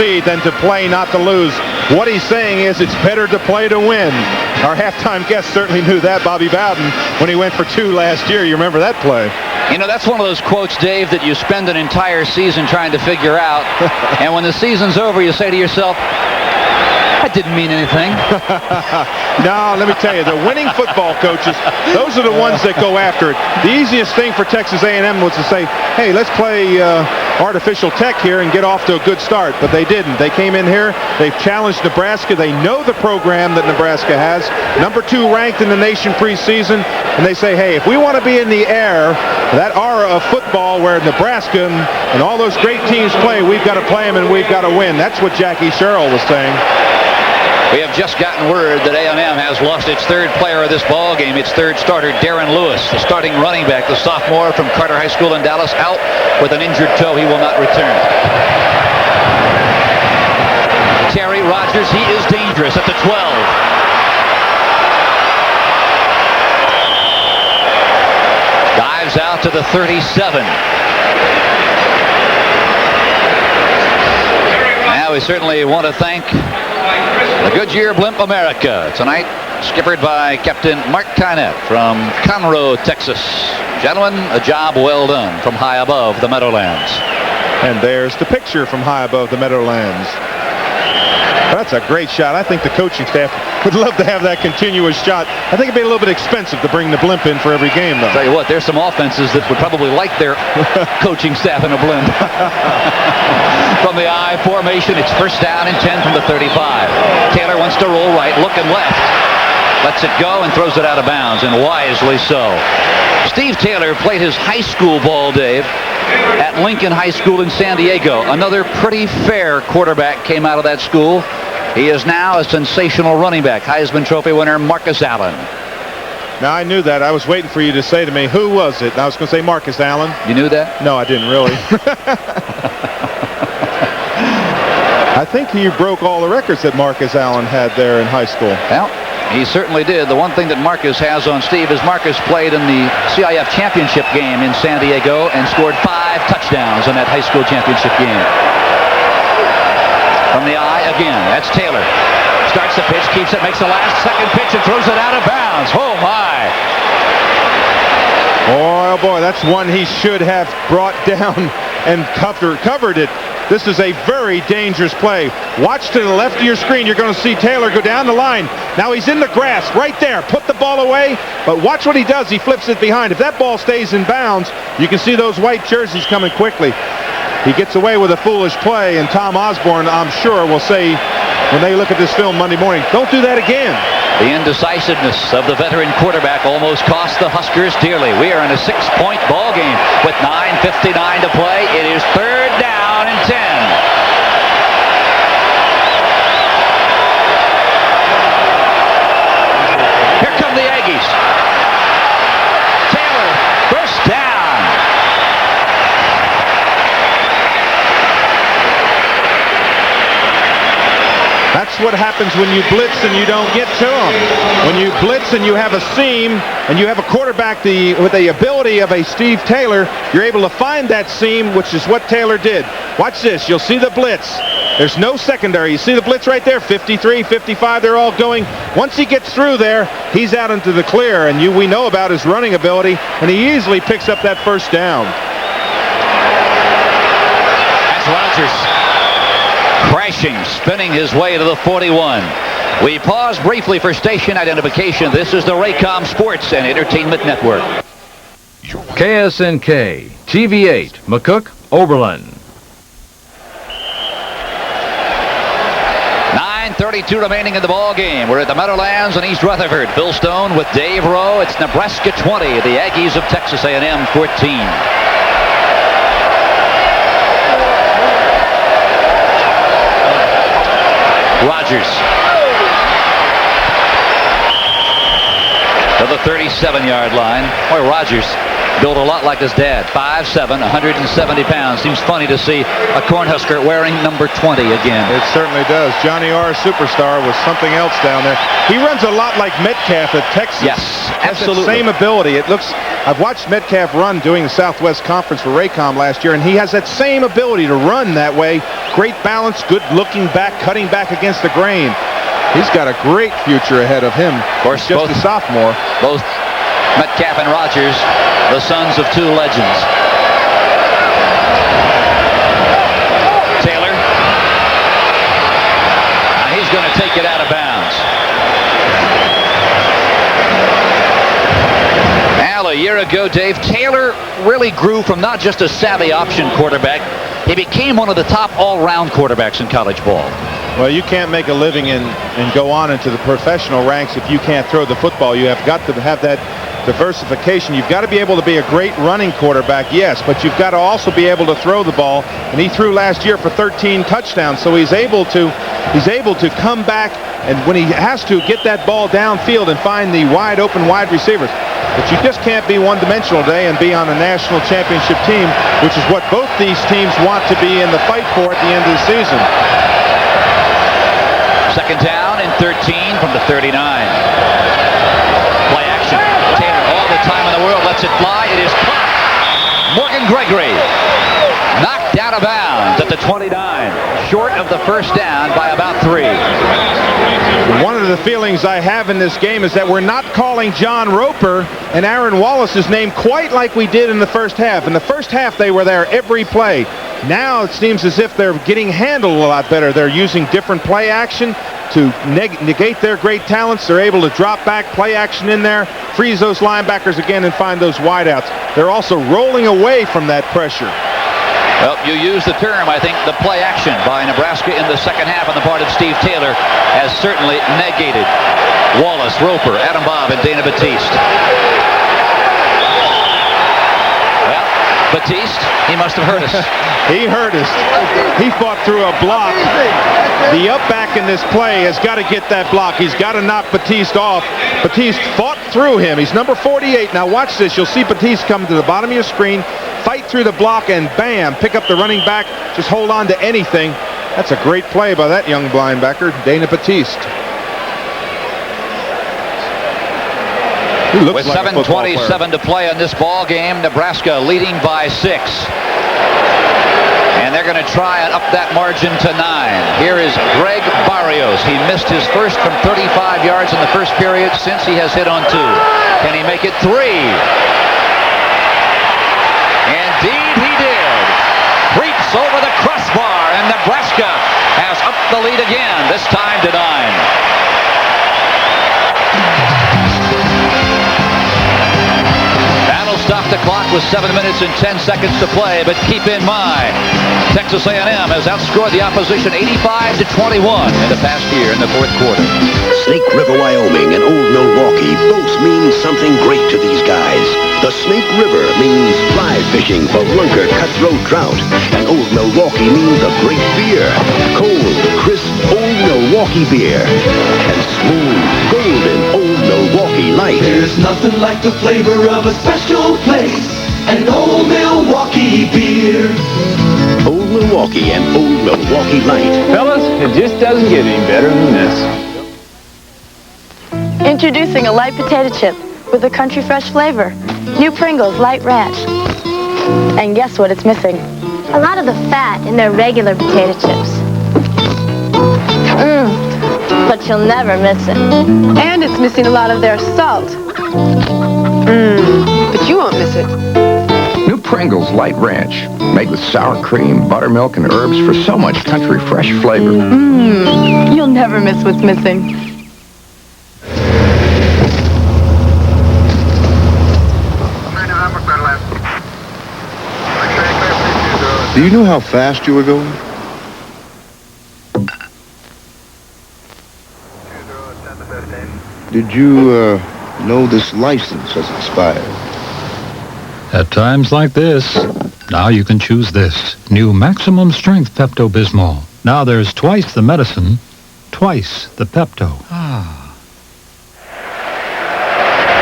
succeed than to play not to lose. What he's saying is it's better to play to win. Our halftime guest certainly knew that, Bobby Bowden, when he went for 2 last year. You remember that play? You know, that's one of those quotes, Dave, that you spend an entire season trying to figure out. And when the season's over, you say to yourself, that didn't mean anything. No, let me tell you, the winning football coaches, those are the ones that go after it. The easiest thing for Texas A&M was to say, hey, let's play artificial tech here and get off to a good start. But they didn't. They came in here. They've challenged Nebraska. They know the program that Nebraska has. Number 2 ranked in the nation preseason. And they say, hey, if we want to be in the air, that aura of football where Nebraska and all those great teams play, we've got to play them and we've got to win. That's what Jackie Sherrill was saying. We have just gotten word that A&M has lost its 3rd player of this ball game. Its 3rd starter, Darren Lewis, the starting running back, the sophomore from Carter High School in Dallas, out with an injured toe. He will not return. Terry Rogers, he is dangerous at the 12. Dives out to the 37. Now we certainly want to thank the Goodyear Blimp America, tonight skippered by Captain Mark Kynette from Conroe, Texas. Gentlemen, a job well done from high above the Meadowlands. And there's the picture from high above the Meadowlands. That's a great shot. I think the coaching staff would love to have that continuous shot. I think it'd be a little bit expensive to bring the blimp in for every game, though. I'll tell you what, there's some offenses that would probably like their coaching staff in a blimp. From the I formation, it's 1st down and 10 from the 35. Taylor wants to roll right, looking left. Lets it go and throws it out of bounds, and wisely so. Steve Taylor played his high school ball, Dave, at Lincoln High School in San Diego. Another pretty fair quarterback came out of that school. He is now a sensational running back. Heisman Trophy winner Marcus Allen. Now, I knew that. I was waiting for you to say to me, who was it? And I was going to say Marcus Allen. You knew that? No, I didn't really. I think he broke all the records that Marcus Allen had there in high school. Well, he certainly did. The one thing that Marcus has on Steve is Marcus played in the CIF championship game in San Diego and scored 5 touchdowns in that high school championship game. From the eye again, that's Taylor. Starts the pitch, keeps it, makes the last second pitch and throws it out of bounds. Oh my! Oh boy, that's one he should have brought down and covered it. This is a very dangerous play. Watch to the left of your screen. You're going to see Taylor go down the line. Now he's in the grass right there. Put the ball away, but watch what he does. He flips it behind. If that ball stays in bounds, you can see those white jerseys coming quickly. He gets away with a foolish play, and Tom Osborne, I'm sure, will say when they look at this film Monday morning, don't do that again. The indecisiveness of the veteran quarterback almost cost the Huskers dearly. We are in a 6-point ball game with 9:59 to play. It is 3rd down and 10. Here come the Aggies. Taylor, 1st down. That's what happens when you blitz and you don't get to them. When you blitz and you have a seam and you have a quarterback with the ability of a Steve Taylor, you're able to find that seam, which is what Taylor did. Watch this. You'll see the blitz. There's no secondary. You see the blitz right there, 53, 55, they're all going. Once he gets through there, he's out into the clear, and we know about his running ability, and he easily picks up that 1st down. That's Rogers. Crashing, spinning his way to the 41. We pause briefly for station identification. This is the Raycom Sports and Entertainment Network. KSNK, TV8, McCook, Oberlin. 9:32 remaining in the ball game. We're at the Meadowlands in East Rutherford. Bill Stone with Dave Rowe. It's Nebraska 20, the Aggies of Texas A&M 14. Rogers to the 37-yard line. Boy, Rogers Built a lot like his dad. 5'7", 170 pounds. Seems funny to see a Cornhusker wearing number 20 again. It certainly does. Johnny R. Superstar was something else down there. He runs a lot like Metcalf at Texas. Yes, absolutely. Same ability. It looks. I've watched Metcalf run doing the Southwest Conference for Raycom last year, and he has that same ability to run that way. Great balance, good looking back, cutting back against the grain. He's got a great future ahead of him. Of course, just a sophomore. Both Metcalf and Rogers, the sons of two legends. Taylor. Now he's going to take it out of bounds. Now, a year ago, Dave, Taylor really grew from not just a savvy option quarterback. He became one of the top all-round quarterbacks in college ball. Well, you can't make a living and go on into the professional ranks if you can't throw the football. You have got to have that diversification. You've got to be able to be a great running quarterback, yes, but you've got to also be able to throw the ball. And he threw last year for 13 touchdowns, so he's able to come back, and when he has to, get that ball downfield and find the wide open wide receivers. But you just can't be one-dimensional today and be on a national championship team, which is what both these teams want to be in the fight for at the end of the season. Second down and 13 from the 39. Play action. Taylor, all the time in the world, lets it fly. It is caught. Morgan Gregory knocked out of bounds at the 29. Short of the first down by about 3. One of the feelings I have in this game is that we're not calling John Roper and Aaron Wallace's name quite like we did in the first half. In the first half, they were there every play. Now it seems as if they're getting handled a lot better. They're using different play action to negate their great talents. They're able to drop back, play action in there, freeze those linebackers again, and find those wideouts. They're also rolling away from that pressure. Well, you use the term, I think, the play action by Nebraska in the second half on the part of Steve Taylor has certainly negated Wallace, Roper, Adam Bobb, and Dana Batiste. Well, Batiste, he must have hurt us. He hurt us. He fought through a block. The up back in this play has got to get that block. He's got to knock Batiste off. Batiste fought through him. He's number 48. Now watch this. You'll see Batiste come to the bottom of your screen, fight through the block, and bam, pick up the running back. Just hold on to anything. That's a great play by that young linebacker, Dana Batiste. With 7:27 to play in this ball game, Nebraska leading by 6. And they're going to try and up that margin to 9. Here is Greg Barrios. He missed his first from 35 yards in the first period since he has hit on 2. Can he make it 3? Indeed he did. Creeps over the crossbar, and Nebraska has upped the lead again, this time to 9. That'll stop the clock with 7 minutes and 10 seconds to play, but keep in mind, Texas A&M has outscored the opposition 85-21 in the past year in the fourth quarter. Snake River, Wyoming and Old Milwaukee both mean something great to these guys. The Snake River means fly fishing for lunker cutthroat trout, and Old Milwaukee means a great beer. Cold, crisp Old Milwaukee beer, and smooth, golden Old Milwaukee Light. There's nothing like the flavor of a special place, and Old Milwaukee beer. Old Milwaukee and Old Milwaukee Light. Fellas, it just doesn't get any better than this. Introducing a light potato chip with a country fresh flavor. New Pringles Light Ranch. And guess what it's missing? A lot of the fat in their regular potato chips. But you'll never miss it. And it's missing a lot of their salt. But you won't miss it. New Pringles Light Ranch, made with sour cream, buttermilk, and herbs for so much country fresh flavor. You'll never miss what's missing. Do you know how fast you were going? Did you know this license has expired? At times like this, now you can choose this. New Maximum Strength Pepto-Bismol. Now there's twice the medicine, twice the Pepto.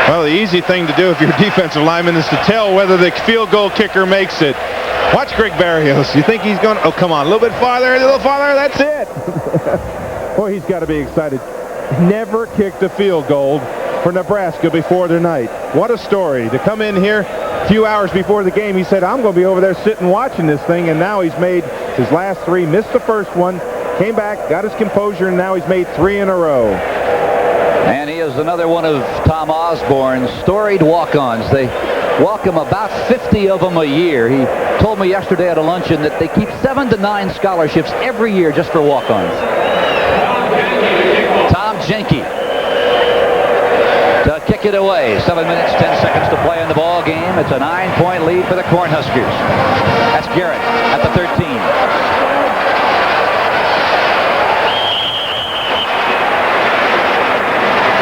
Well, Well, the easy thing to do if you're a defensive lineman is to tell whether the field goal kicker makes it. Watch Greg Barrios. You think he's going, oh, come on, a little bit farther, that's it. Boy, he's got to be excited. Never kicked a field goal for Nebraska before tonight. What a story. To come in here a few hours before the game, he said, I'm going to be over there sitting watching this thing, and now he's made his last 3, missed the first one, came back, got his composure, and now he's made 3 in a row. And he is another one of Tom Osborne's storied walk-ons. They walk him about 50 of them a year. He told me yesterday at a luncheon that they keep 7 to 9 scholarships every year just for walk-ons. Tom Jenke to kick it away. 7 minutes, 10 seconds to play in the ball game. It's a 9-point lead for the Cornhuskers. That's Garrett at the 13.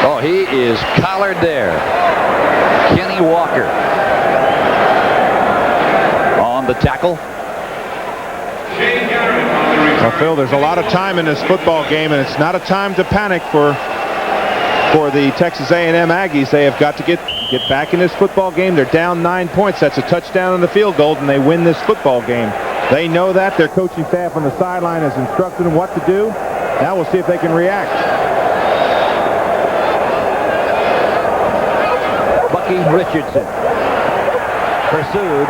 Oh, he is collared there. Kenny Walker on the tackle. Well, Phil, there's a lot of time in this football game, and it's not a time to panic for the Texas A&M Aggies. They have got to get back in this football game. They're down 9 points. That's a touchdown on the field goal, and they win this football game. They know that. Their coaching staff on the sideline has instructed them what to do. Now we'll see if they can react. Bucky Richardson pursued,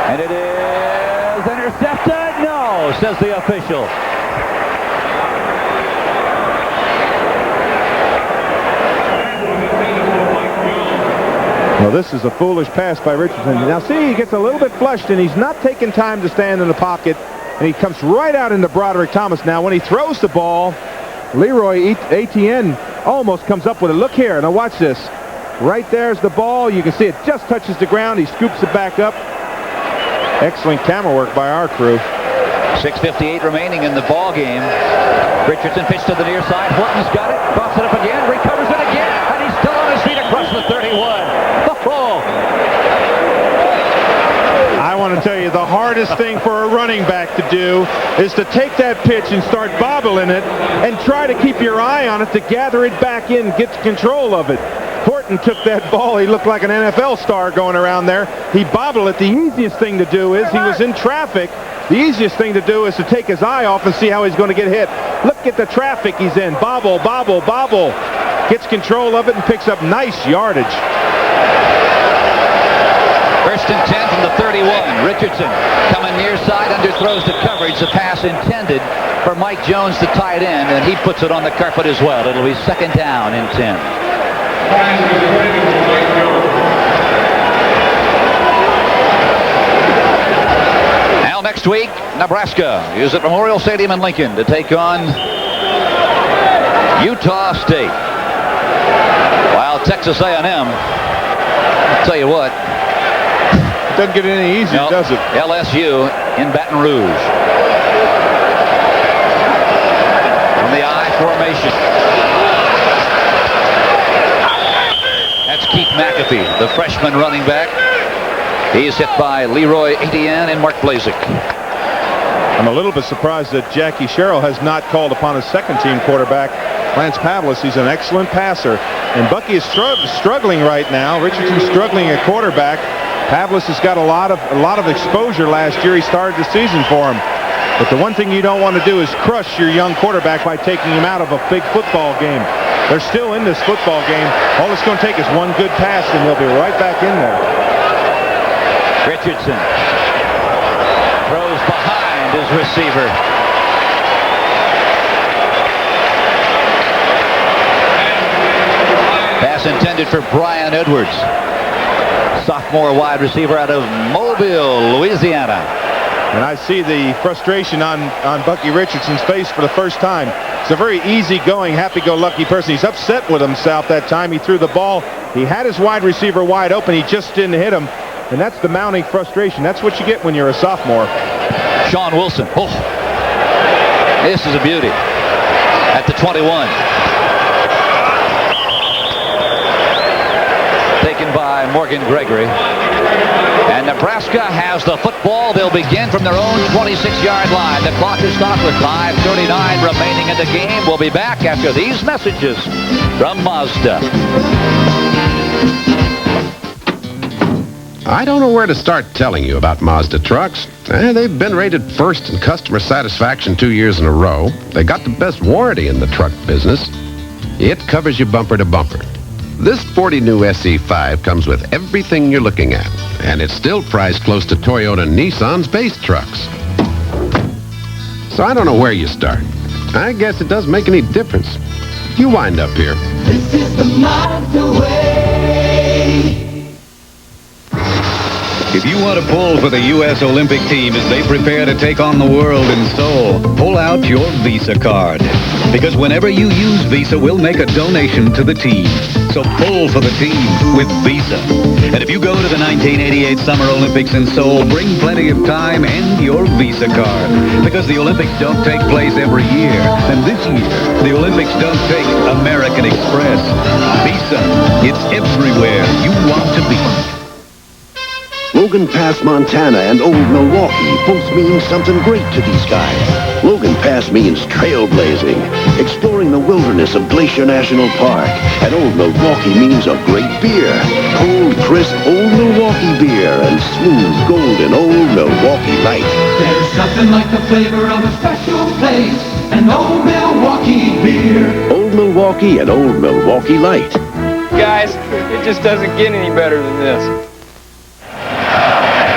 and it is intercepted. No, says the official. Well, this is a foolish pass by Richardson. Now see, he gets a little bit flushed, and he's not taking time to stand in the pocket, and he comes right out into Broderick Thomas. Now when he throws the ball, Leroy Etienne almost comes up with it. Look here, now watch this. Right there's the ball. You can see it just touches the ground. He scoops it back up. Excellent camera work by our crew. 6:58 remaining in the ball game. Richardson pitched to the near side. Horton's got it. Buffs it up again. Recovers it again. And he's still on his feet across the 31. I want to tell you, the hardest thing for a running back to do is to take that pitch and start bobbling it and try to keep your eye on it to gather it back in, get control of it. Horton took that ball. He looked like an NFL star going around there. He bobbled it. The easiest thing to do is, he was in traffic. The easiest thing to do is to take his eye off and see how he's going to get hit. Look at the traffic he's in. Bobble, bobble, bobble. Gets control of it and picks up nice yardage. First and 10 from the 31. Richardson coming near side, underthrows the coverage. The pass intended for Mike Jones, the tight end, and he puts it on the carpet as well. It'll be second down and 10. Now next week, Nebraska is at Memorial Stadium in Lincoln to take on Utah State. While Texas A&M, I'll tell you what, it doesn't get any easier, does it? LSU in Baton Rouge. From the I formation. That's Keith McAfee, the freshman running back. He is hit by Leroy Etienne and Mark Blazek. I'm a little bit surprised that Jackie Sherrill has not called upon his second-team quarterback, Lance Pavlis. He's an excellent passer. And Bucky is struggling right now. Richardson's struggling at quarterback. Pavlis has got a lot of exposure last year. He started the season for him. But the one thing you don't want to do is crush your young quarterback by taking him out of a big football game. They're still in this football game. All it's going to take is one good pass, and he'll be right back in there. Richardson throws behind his receiver. Pass intended for Brian Edwards, sophomore wide receiver out of Mobile, Louisiana. And I see the frustration on Bucky Richardson's face for the first time. He's a very easygoing, happy-go-lucky person. He's upset with himself that time. He threw the ball. He had his wide receiver wide open. He just didn't hit him. And that's the mounting frustration. That's what you get when you're a sophomore. Sean Wilson. Oh, this is a beauty. At the 21. Taken by Morgan Gregory. And Nebraska has the football. They'll begin from their own 26-yard line. The clock is stopped with 5:39 remaining in the game. We'll be back after these messages from Mazda. I don't know where to start telling you about Mazda trucks. They've been rated first in customer satisfaction 2 years in a row. They got the best warranty in the truck business. It covers you bumper to bumper. This sporty new SE5 comes with everything you're looking at, and it's still priced close to Toyota and Nissan's base trucks. So I don't know where you start. I guess it doesn't make any difference. You wind up here. This is the Mazda way. If you want to pull for the U.S. Olympic team as they prepare to take on the world in Seoul, pull out your Visa card. Because whenever you use Visa, we'll make a donation to the team. So pull for the team with Visa. And if you go to the 1988 Summer Olympics in Seoul, bring plenty of time and your Visa card. Because the Olympics don't take place every year. And this year, the Olympics don't take American Express. Visa, it's everywhere you want to be. Logan Pass, Montana and Old Milwaukee both mean something great to these guys. Logan Pass means trailblazing, exploring the wilderness of Glacier National Park. And Old Milwaukee means a great beer. Cold, crisp Old Milwaukee beer and smooth, golden Old Milwaukee Light. There's nothing like the flavor of a special place, an Old Milwaukee beer. Old Milwaukee and Old Milwaukee Light. Guys, it just doesn't get any better than this.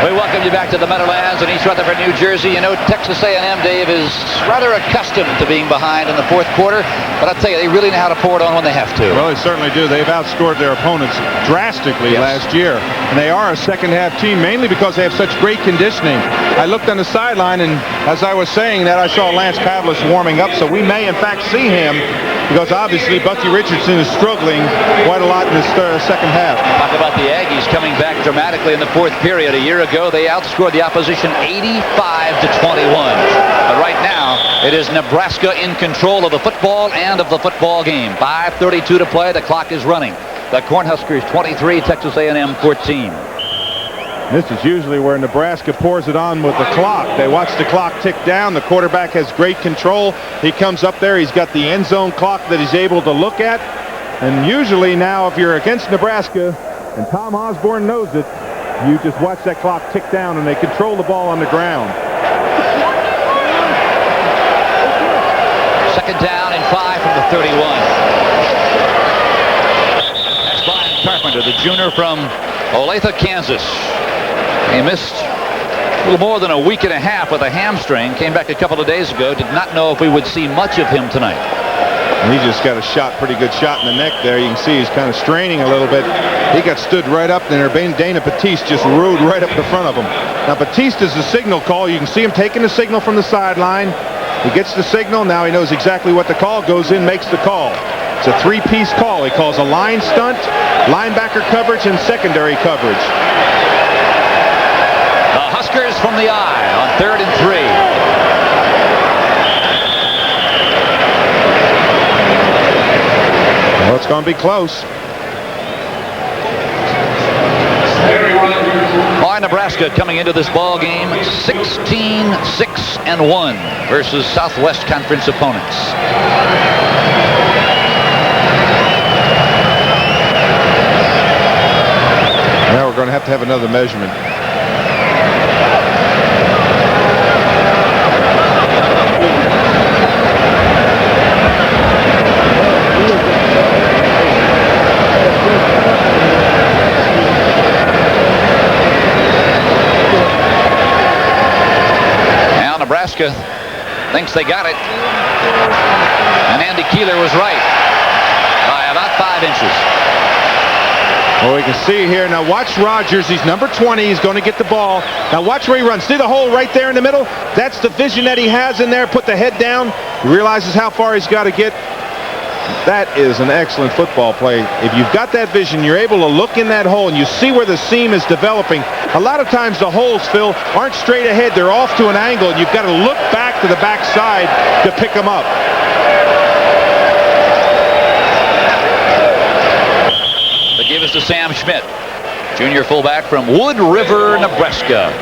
We welcome you back to the Meadowlands in East Rutherford, New Jersey. You know, Texas A&M, Dave, is rather accustomed to being behind in the fourth quarter, but I'll tell you, they really know how to pour it on when they have to. Well, they certainly do. They've outscored their opponents drastically last year, and they are a second-half team, mainly because they have such great conditioning. I looked on the sideline, and as I was saying that, I saw Lance Pavlis warming up, so we may, in fact, see him, because obviously Bucky Richardson is struggling quite a lot in this second half. Talk about the Aggies coming back dramatically in the fourth period. A year ago, they outscored the opposition 85-21. But right now, it is Nebraska in control of the football and of the football game. 5:32 to play. The clock is running. The Cornhuskers 23, Texas A&M 14. This is usually where Nebraska pours it on with the clock. They watch the clock tick down. The quarterback has great control. He comes up there. He's got the end zone clock that he's able to look at. And usually now, if you're against Nebraska, and Tom Osborne knows it, you just watch that clock tick down, and they control the ball on the ground. Second down and 5 from the 31. That's Brian Carpenter, the junior from Olathe, Kansas. He missed a little more than a week and a half with a hamstring. Came back a couple of days ago. Did not know if we would see much of him tonight. And he just got a pretty good shot in the neck there. You can see he's kind of straining a little bit. He got stood right up there. Dana Batiste just rode right up the front of him. Now Batiste is the signal call. You can see him taking the signal from the sideline. He gets the signal. Now he knows exactly what the call. Goes in, makes the call. It's a three-piece call. He calls a line stunt, linebacker coverage, and secondary coverage. The Huskers from the eye on 3rd and 3. Well, it's going to be close. Why Nebraska coming into this ball game 16-6-1 versus Southwest Conference opponents. Now we're going to have another measurement. Nebraska thinks they got it. And Andy Keeler was right by about 5 inches. Well, we can see here. Now watch Rogers. He's number 20. He's going to get the ball. Now watch where he runs. See the hole right there in the middle? That's the vision that he has in there. Put the head down. He realizes how far he's got to get. That is an excellent football play. If you've got that vision, you're able to look in that hole and you see where the seam is developing. A lot of times the holes, Phil, aren't straight ahead. They're off to an angle, and you've got to look back to the backside to pick them up. The give is to Sam Schmidt, junior fullback from Wood River, Nebraska.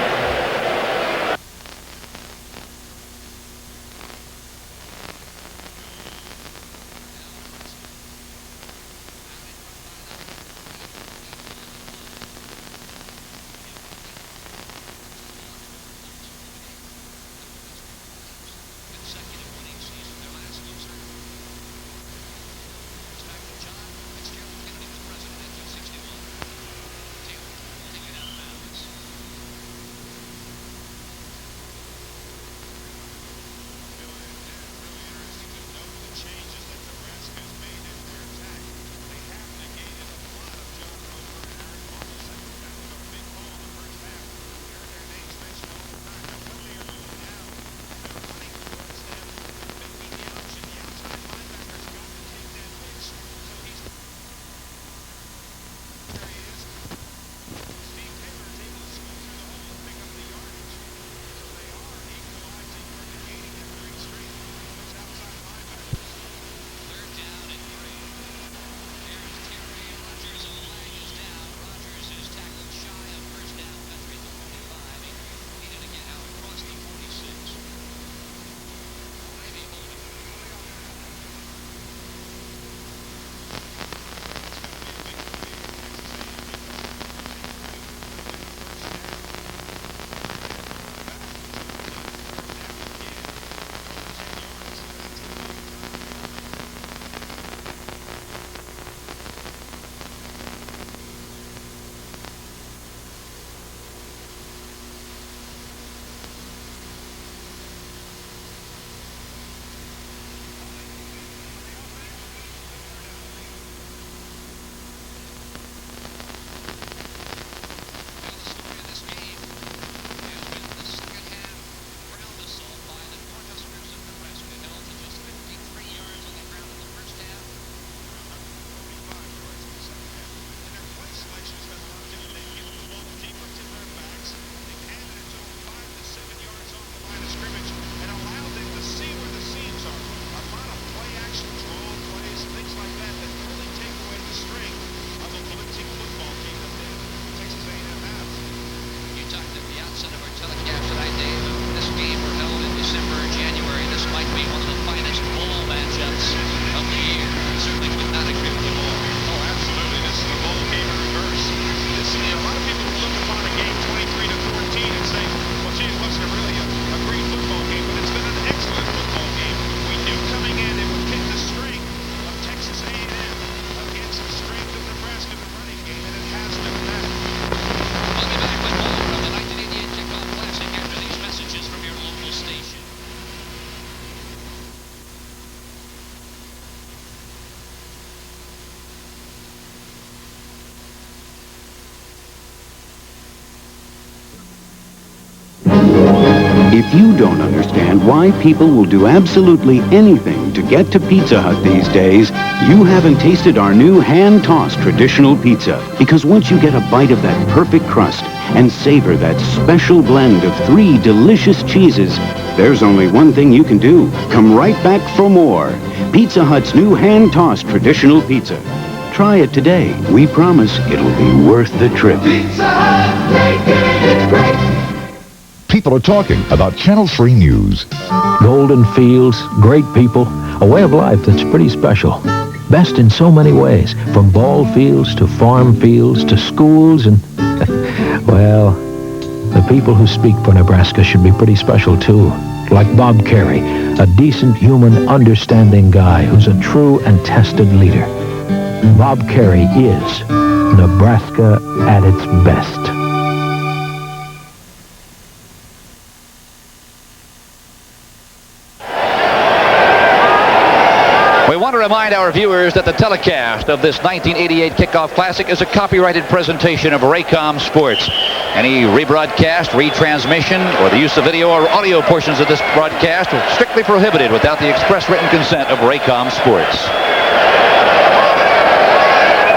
If you don't understand why people will do absolutely anything to get to Pizza Hut these days, you haven't tasted our new hand-tossed traditional pizza. Because once you get a bite of that perfect crust and savor that special blend of 3 delicious cheeses, there's only one thing you can do. Come right back for more. Pizza Hut's new hand-tossed traditional pizza. Try it today. We promise it'll be worth the trip. Pizza Hut, great good, it's great. People are talking about Channel 3 News. Golden fields, great people, a way of life that's pretty special. Best in so many ways, from ball fields to farm fields to schools and, well, the people who speak for Nebraska should be pretty special too. Like Bob Carey, a decent, human, understanding guy who's a true and tested leader. Bob Carey is Nebraska at its best. We want to remind our viewers that the telecast of this 1988 Kickoff Classic is a copyrighted presentation of Raycom Sports. Any rebroadcast, retransmission, or the use of video or audio portions of this broadcast are strictly prohibited without the express written consent of Raycom Sports.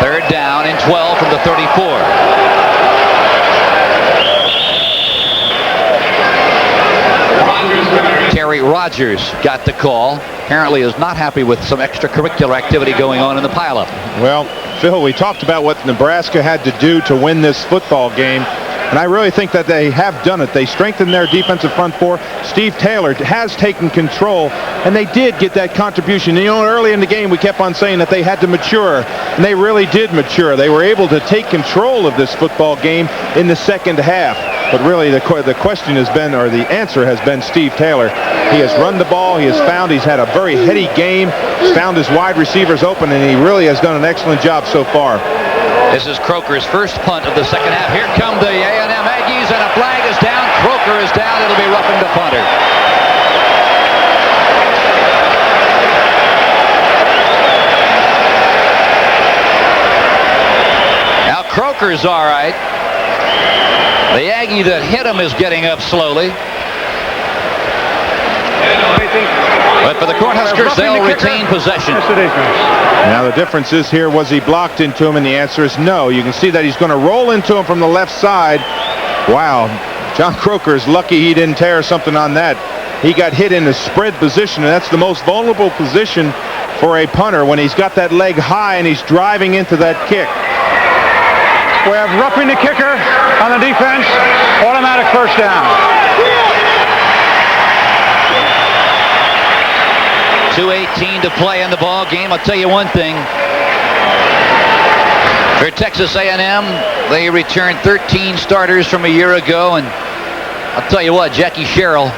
3rd down and 12 from the 34. Terry Rogers got the call. Apparently is not happy with some extracurricular activity going on in the pileup. Well, Phil, we talked about what Nebraska had to do to win this football game, and I really think that they have done it. They strengthened their defensive front four. Steve Taylor has taken control, and they did get that contribution. You know, early in the game, we kept on saying that they had to mature, and they really did mature. They were able to take control of this football game in the second half. But really, the question has been, or the answer has been, Steve Taylor. He has run the ball. He's had a very heady game. He's found his wide receivers open, and he really has done an excellent job so far. This is Croker's first punt of the second half. Here come the A&M Aggies, and a flag is down. Croker is down. It'll be roughing the punter. Now Croker's all right. The Aggie that hit him is getting up slowly. But for the Cornhuskers, they'll retain possession. Now the difference is here, was he blocked into him? And the answer is no. You can see that he's going to roll into him from the left side. Wow. John Croker is lucky he didn't tear something on that. He got hit in the spread position, and that's the most vulnerable position for a punter when he's got that leg high and he's driving into that kick. We have roughing the kicker on the defense. Automatic first down. 2:18 to play in the ball game. I'll tell you one thing. For Texas A&M, they returned 13 starters from a year ago, and I'll tell you what, Jackie Sherrill,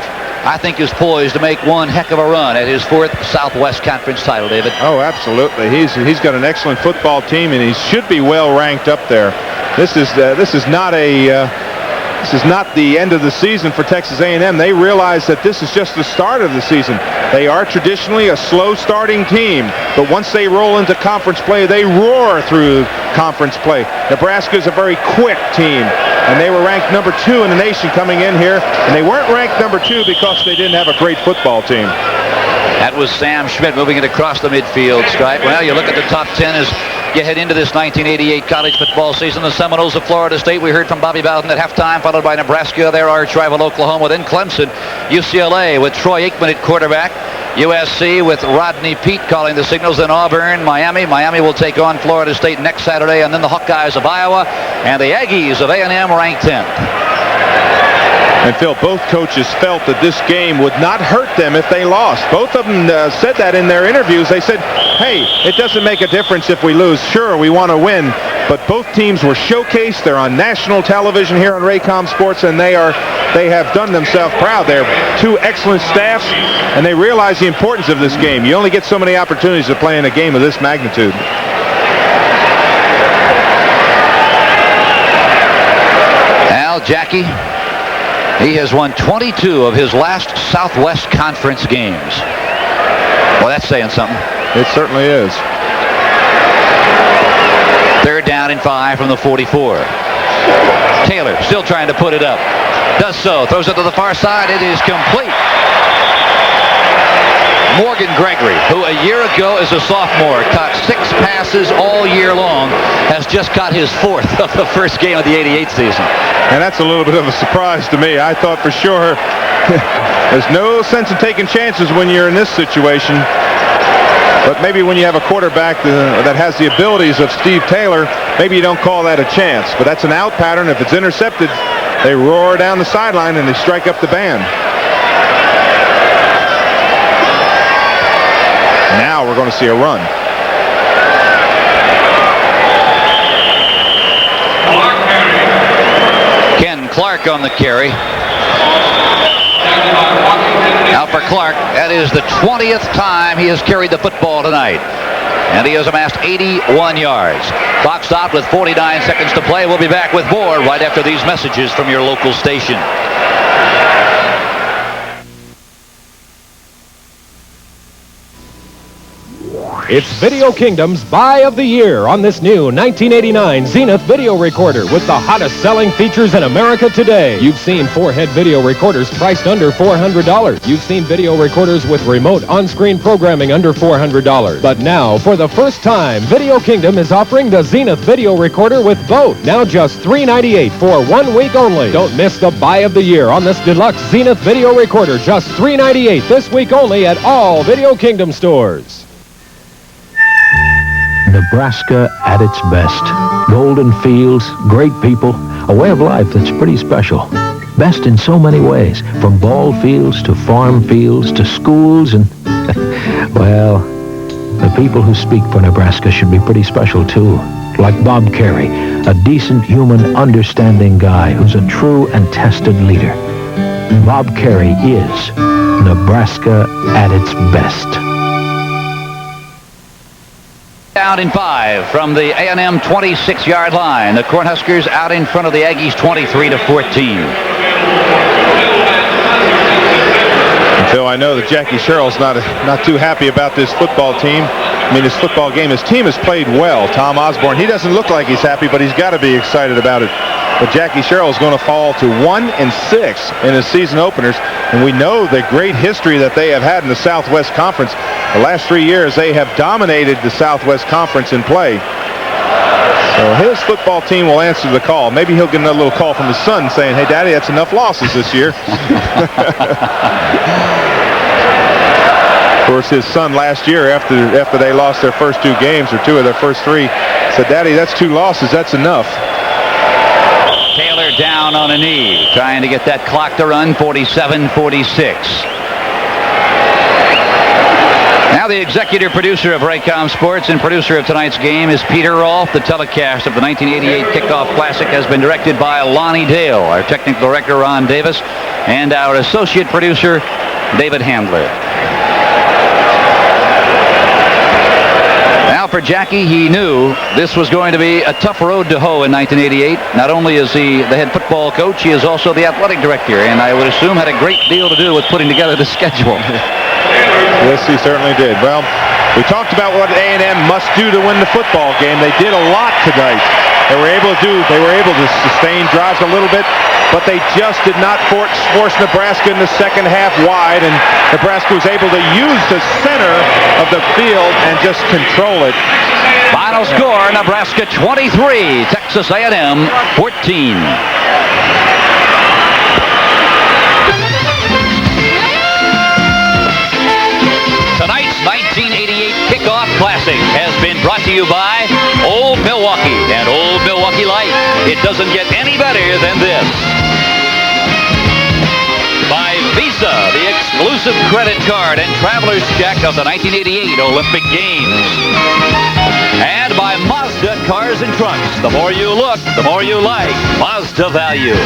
I think, is poised to make one heck of a run at his 4th Southwest Conference title, David. Oh, absolutely. He's got an excellent football team, and he should be well ranked up there. This is not the end of the season for Texas A&M. They realize that this is just the start of the season. They are traditionally a slow starting team, but once they roll into conference play, they roar through conference play. Nebraska is a very quick team, and they were ranked number 2 in the nation coming in here, and they weren't ranked number 2 because they didn't have a great football team. That was Sam Schmidt moving it across the midfield stripe. Well, you look at the top 10 as you head into this 1988 college football season. The Seminoles of Florida State, we heard from Bobby Bowden at halftime, followed by Nebraska, their arch rival Oklahoma, then Clemson, UCLA with Troy Aikman at quarterback, USC with Rodney Peete calling the signals, then Auburn, Miami. Miami will take on Florida State next Saturday, and then the Hawkeyes of Iowa, and the Aggies of A&M ranked 10th. And Phil, both coaches felt that this game would not hurt them if they lost. Both of them said that in their interviews. They said, hey, it doesn't make a difference if we lose. Sure, we want to win. But both teams were showcased. They're on national television here on Raycom Sports, and they have done themselves proud. They're 2 excellent staffs, and they realize the importance of this game. You only get so many opportunities to play in a game of this magnitude. Al Jackie, he has won 22 of his last Southwest Conference games. Well, that's saying something. It certainly is. 3rd down and 5 from the 44. Taylor still trying to put it up. Does so. Throws it to the far side. It is complete. Morgan Gregory, who a year ago as a sophomore caught 6 passes all year long, has just caught his 4th of the first game of the '88 season. And that's a little bit of a surprise to me. I thought for sure there's no sense in taking chances when you're in this situation. But maybe when you have a quarterback that has the abilities of Steve Taylor, maybe you don't call that a chance. But that's an out pattern. If it's intercepted, they roar down the sideline and they strike up the band. Now we're going to see a run. Ken Clark on the carry. Now for Clark, that is the 20th time he has carried the football tonight. And he has amassed 81 yards. Clock stopped with 49 seconds to play. We'll be back with more right after these messages from your local station. It's Video Kingdom's Buy of the Year on this new 1989 Zenith video recorder with the hottest selling features in America today. You've seen 4-head video recorders priced under $400. You've seen video recorders with remote on-screen programming under $400. But now, for the first time, Video Kingdom is offering the Zenith video recorder with both. Now just $398 for 1 week only. Don't miss the Buy of the Year on this deluxe Zenith video recorder. Just $398 this week only at all Video Kingdom stores. Nebraska at its best. Golden fields, great people, a way of life that's pretty special. Best in so many ways, from ball fields to farm fields to schools and, well, the people who speak for Nebraska should be pretty special too. Like Bob Carey, a decent, human, understanding guy who's a true and tested leader. Bob Carey is Nebraska at its best. Down in 5 from the A&M 26-yard line. The Cornhuskers out in front of the Aggies 23-14. Phil, I know that Jackie Sherrill's not too happy about this football team. I mean, this football game. His team has played well. Tom Osborne, he doesn't look like he's happy, but he's got to be excited about it. But Jackie Sherrill is going to fall to 1-6 in his season openers, and we know the great history that they have had in the Southwest Conference. The last 3 years, they have dominated the Southwest Conference in play. So his football team will answer the call. Maybe he'll get another little call from his son saying, "Hey, Daddy, that's enough losses this year." Of course, his son last year, after they lost their first 2 games, or 2 of their first 3, said, "Daddy, that's 2 losses. That's enough." Taylor down on a knee, trying to get that clock to run, 47-46. Now the executive producer of Raycom Sports and producer of tonight's game is Peter Rolfe. The telecast of the 1988 Kickoff Classic has been directed by Lonnie Dale, our technical director Ron Davis, and our associate producer David Handler. Now for Jackie, he knew this was going to be a tough road to hoe in 1988. Not only is he the head football coach, he is also the athletic director, and I would assume had a great deal to do with putting together the schedule. Yes, he certainly did. Well, we talked about what A&M must do to win the football game. They did a lot tonight. They were able to sustain drives a little bit, but they just did not force Nebraska in the second half wide, and Nebraska was able to use the center of the field and just control it. Final score, Nebraska 23, Texas A&M 14. Tonight's 1988 Kickoff Classic has been brought to you by Old Milwaukee and Old Milwaukee Light. It doesn't get any better than this. By Visa, the exclusive credit card and traveler's check of the 1988 Olympic Games. And by Mazda Cars and Trucks. The more you look, the more you like. Mazda value.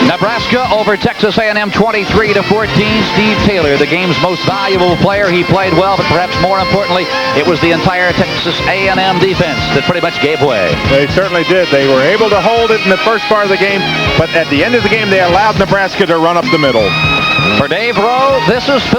Nebraska over Texas A&M 23-14. Steve Taylor, the game's most valuable player. He played well, but perhaps more importantly, it was the entire Texas A&M defense that pretty much gave way. They certainly did. They were able to hold it in the first part of the game, but at the end of the game, they allowed Nebraska to run up the middle. For Dave Rowe, this is